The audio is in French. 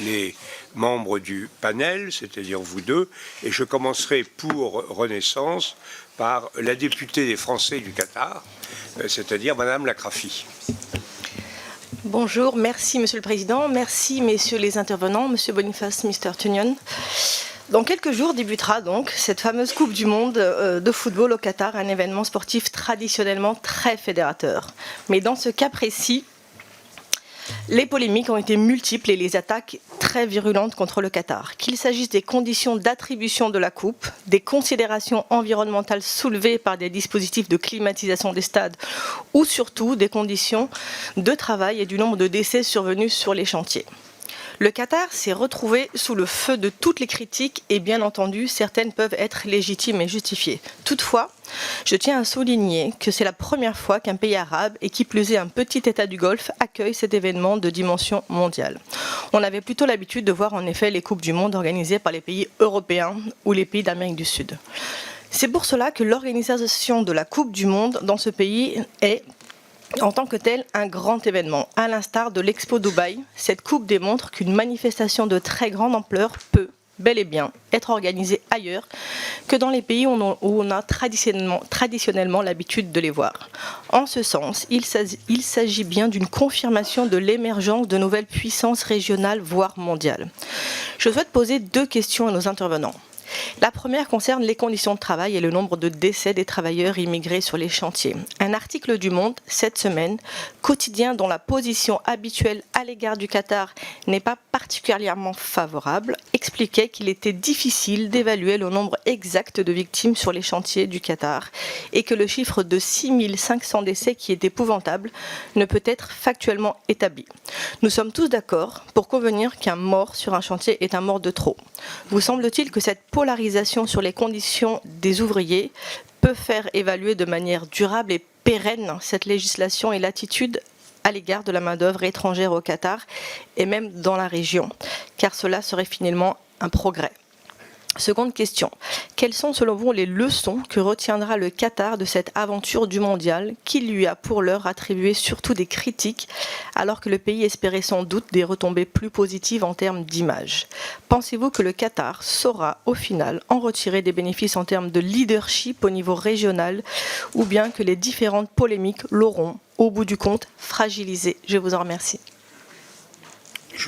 les membres du panel, c'est-à-dire vous deux, et je commencerai pour Renaissance par la députée des Français du Qatar, c'est-à-dire Madame Lacrafi. Bonjour, merci Monsieur le Président, merci messieurs les intervenants, Monsieur Boniface, Mr. Tunion. Dans quelques jours débutera donc cette fameuse Coupe du Monde de football au Qatar, un événement sportif traditionnellement très fédérateur. Mais dans ce cas précis, les polémiques ont été multiples et les attaques très virulentes contre le Qatar. Qu'il s'agisse des conditions d'attribution de la Coupe, des considérations environnementales soulevées par des dispositifs de climatisation des stades ou surtout des conditions de travail et du nombre de décès survenus sur les chantiers. Le Qatar s'est retrouvé sous le feu de toutes les critiques et bien entendu, certaines peuvent être légitimes et justifiées. Toutefois, je tiens à souligner que c'est la première fois qu'un pays arabe, et qui plus est un petit État du Golfe, accueille cet événement de dimension mondiale. On avait plutôt l'habitude de voir en effet les Coupes du Monde organisées par les pays européens ou les pays d'Amérique du Sud. C'est pour cela que l'organisation de la Coupe du Monde dans ce pays est en tant que tel, un grand événement. À l'instar de l'Expo Dubaï, cette coupe démontre qu'une manifestation de très grande ampleur peut, bel et bien, être organisée ailleurs que dans les pays où on a traditionnellement l'habitude de les voir. En ce sens, il s'agit bien d'une confirmation de l'émergence de nouvelles puissances régionales, voire mondiales. Je souhaite poser deux questions à nos intervenants. La première concerne les conditions de travail et le nombre de décès des travailleurs immigrés sur les chantiers. Un article du Monde, cette semaine, quotidien dont la position habituelle à l'égard du Qatar n'est pas particulièrement favorable, expliquait qu'il était difficile d'évaluer le nombre exact de victimes sur les chantiers du Qatar et que le chiffre de 6500 décès, qui est épouvantable, ne peut être factuellement établi. Nous sommes tous d'accord pour convenir qu'un mort sur un chantier est un mort de trop. Vous semble-t-il que cette polarisation sur les conditions des ouvriers peut faire évaluer de manière durable et pérenne cette législation et l'attitude à l'égard de la main-d'œuvre étrangère au Qatar et même dans la région, car cela serait finalement un progrès. Seconde question, quelles sont selon vous les leçons que retiendra le Qatar de cette aventure du mondial qui lui a pour l'heure attribué surtout des critiques alors que le pays espérait sans doute des retombées plus positives en termes d'image? Pensez-vous que le Qatar saura au final en retirer des bénéfices en termes de leadership au niveau régional ou bien que les différentes polémiques l'auront au bout du compte fragilisé? Je vous en remercie.